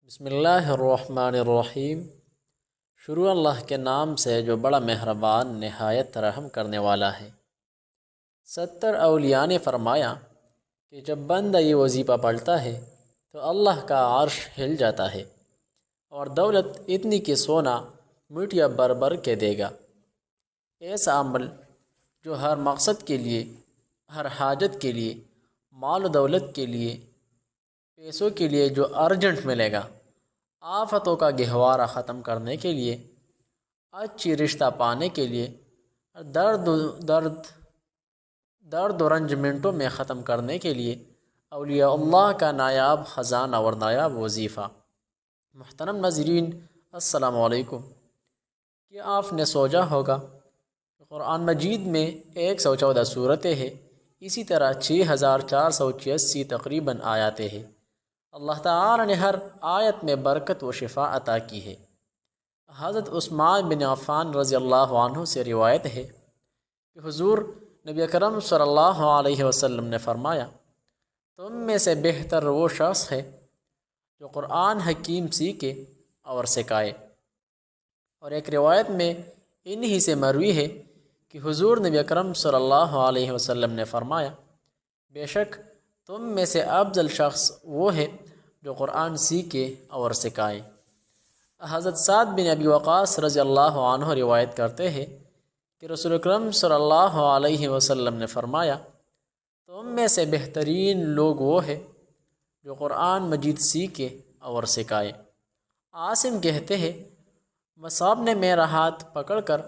بسم اللہ الرحمن الرحیم۔ شروع اللہ کے نام سے جو بڑا مہربان نہایت رحم کرنے والا ہے۔ 70 اولیاء نے فرمایا کہ جب بندہ یہ وظیفہ پڑھتا ہے تو اللہ کا عرش ہل جاتا ہے اور دولت اتنی کہ سونا مٹیا بر بر کے دے گا۔ ایسا عمل جو ہر مقصد کے لیے، ہر حاجت کے لیے، مال و دولت کے لیے، پیسوں کے لیے جو ارجنٹ ملے گا، آفتوں کا گہوارہ ختم کرنے کے لیے، اچھی رشتہ پانے کے لیے، درد و رنج منٹوں میں ختم کرنے کے لیے، اولیاء اللہ کا نایاب خزانہ اور نایاب وظیفہ۔ محترم ناظرین، السلام علیکم۔ کیا آپ نے سوچا ہوگا قرآن مجید میں 114 صورتیں ہیں، اسی طرح 6486 تقریباً آیاتیں ہیں۔ اللہ تعالی نے ہر آیت میں برکت و شفا عطا کی ہے۔ حضرت عثمان بن عفان رضی اللہ عنہ سے روایت ہے کہ حضور نبی اکرم صلی اللہ علیہ وسلم نے فرمایا، تم میں سے بہتر وہ شخص ہے جو قرآن حکیم سیکھے اور سکھائے۔ اور ایک روایت میں انہی سے مروی ہے کہ حضور نبی اکرم صلی اللہ علیہ وسلم نے فرمایا، بے شک تم میں سے افضل شخص وہ ہے جو قرآن سیکھے اور سکھائے۔ حضرت سعد بن ابی وقاص رضی اللہ عنہ روایت کرتے ہیں کہ رسول اکرم صلی اللہ علیہ وسلم نے فرمایا، تم میں سے بہترین لوگ وہ ہے جو قرآن مجید سیکھے اور سکھائے۔ عاصم کہتے ہیں، مصعب نے میرا ہاتھ پکڑ کر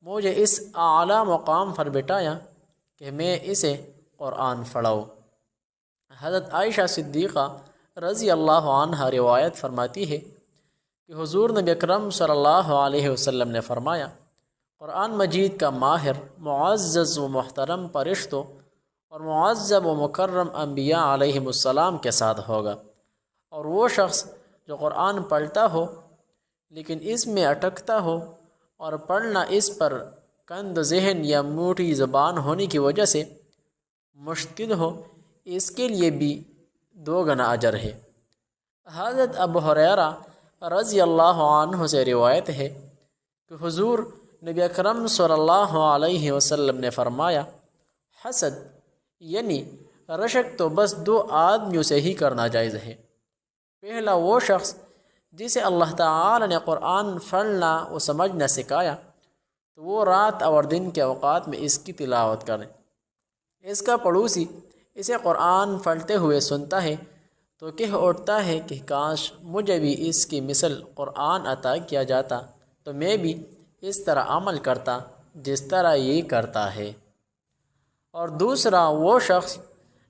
مجھے اس اعلیٰ مقام پر بٹھایا کہ میں اسے قرآن پڑھاؤں۔ حضرت عائشہ صدیقہ رضی اللہ عنہ روایت فرماتی ہے کہ حضور نبی اکرم صلی اللہ علیہ وسلم نے فرمایا، قرآن مجید کا ماہر معزز و محترم فرشتوں اور معذب و مکرم انبیاء علیہم السلام کے ساتھ ہوگا، اور وہ شخص جو قرآن پڑھتا ہو لیکن اس میں اٹکتا ہو اور پڑھنا اس پر کند ذہن یا موٹی زبان ہونے کی وجہ سے مشتد ہو، اس کے لیے بھی 2 گنا اجر ہے۔ حضرت ابو ہریرہ رضی اللہ عنہ سے روایت ہے کہ حضور نبی اکرم صلی اللہ علیہ وسلم نے فرمایا، حسد یعنی رشک تو بس 2 آدمیوں سے ہی کرنا جائز ہے۔ پہلا وہ شخص جسے اللہ تعالی نے قرآن پڑھنا و سمجھنا سکھایا تو وہ رات اور دن کے اوقات میں اس کی تلاوت کرے۔ اس کا پڑوسی اسے قرآن پڑھتے ہوئے سنتا ہے تو کہہ اٹھتا ہے کہ کاش مجھے بھی اس کی مثل قرآن عطا کیا جاتا تو میں بھی اس طرح عمل کرتا جس طرح یہ کرتا ہے۔ اور دوسرا وہ شخص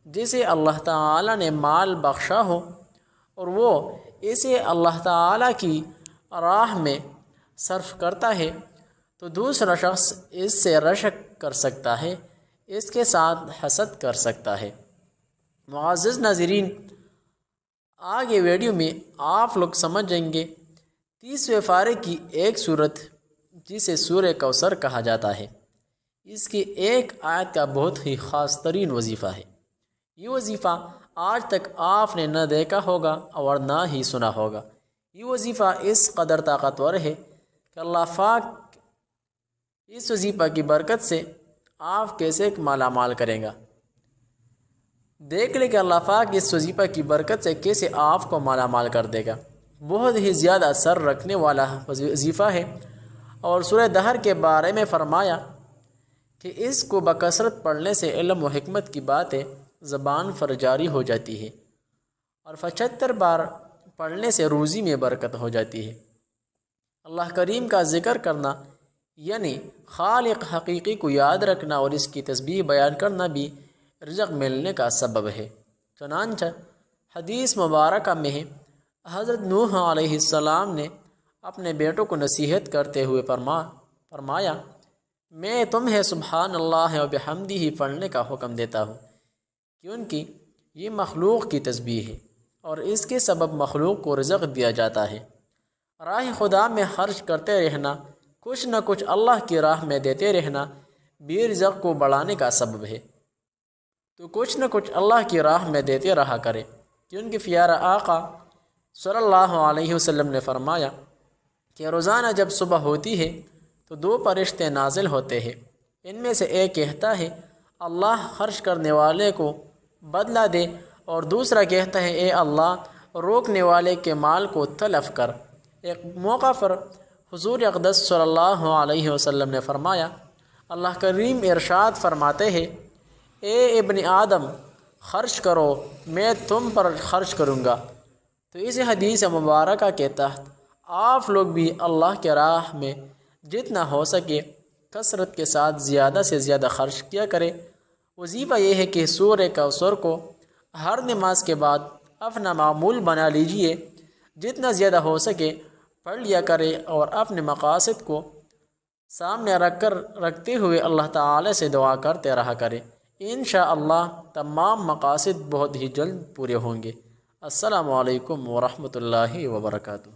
جسے اللہ تعالی نے مال بخشا ہو اور وہ اسے اللہ تعالی کی راہ میں صرف کرتا ہے تو دوسرا شخص اس سے رشک کر سکتا ہے، اس کے ساتھ حسد کر سکتا ہے۔ معزز ناظرین، آگے ویڈیو میں آپ لوگ سمجھیں گے 30ویں پارے کی ایک صورت جسے سورہ کوثر کہا جاتا ہے، اس کی ایک آیت کا بہت ہی خاص ترین وظیفہ ہے۔ یہ وظیفہ آج تک آپ نے نہ دیکھا ہوگا اور نہ ہی سنا ہوگا۔ یہ وظیفہ اس قدر طاقتور ہے کہ اللہ پاک اس وظیفہ کی برکت سے آپ کیسے مالا مال کریں گا۔ دیکھ لیں کہ اللہ پاک اس وظیفہ کی برکت سے کیسے آپ کو مالا مال کر دے گا۔ بہت ہی زیادہ اثر رکھنے والا وظیفہ ہے، اور سورہ دہر کے بارے میں فرمایا کہ اس کو بکثرت پڑھنے سے علم و حکمت کی باتیں زبان پر جاری ہو جاتی ہے، اور 75 بار پڑھنے سے روزی میں برکت ہو جاتی ہے۔ اللہ کریم کا ذکر کرنا یعنی خالق حقیقی کو یاد رکھنا اور اس کی تسبیح بیان کرنا بھی رزق ملنے کا سبب ہے۔ چنانچہ حدیث مبارکہ میں ہے، حضرت نوح علیہ السلام نے اپنے بیٹوں کو نصیحت کرتے ہوئے فرمایا، میں تمہیں سبحان اللہ و بحمدہ پڑھنے کا حکم دیتا ہوں، کیونکہ یہ مخلوق کی تسبیح ہے اور اس کے سبب مخلوق کو رزق دیا جاتا ہے۔ راہ خدا میں خرچ کرتے رہنا، کچھ نہ کچھ اللہ کی راہ میں دیتے رہنا بھی رزق کو بڑھانے کا سبب ہے۔ تو کچھ نہ کچھ اللہ کی راہ میں دیتے رہا کرے، کیونکہ پیارا آقا صلی اللہ علیہ وسلم نے فرمایا کہ روزانہ جب صبح ہوتی ہے تو دو فرشتے نازل ہوتے ہیں، ان میں سے ایک کہتا ہے اللہ خرچ کرنے والے کو بدلہ دے، اور دوسرا کہتا ہے اے اللہ روکنے والے کے مال کو تلف کر۔ ایک موقع پر حضور اقدس صلی اللہ علیہ وسلم نے فرمایا، اللہ کریم ارشاد فرماتے ہیں اے ابن آدم خرچ کرو میں تم پر خرچ کروں گا۔ تو اس حدیث مبارکہ کے تحت آپ لوگ بھی اللہ کے راہ میں جتنا ہو سکے کثرت کے ساتھ زیادہ سے زیادہ خرچ کیا کرے۔ وظیفہ یہ ہے کہ سورہ کوثر کو ہر نماز کے بعد اپنا معمول بنا لیجئے، جتنا زیادہ ہو سکے پڑھ لیا کرے اور اپنے مقاصد کو سامنے رکھتے ہوئے اللہ تعالی سے دعا کرتے رہا کرے۔ انشاءاللہ تمام مقاصد بہت ہی جلد پورے ہوں گے۔ السلام علیکم ورحمۃ اللہ وبرکاتہ۔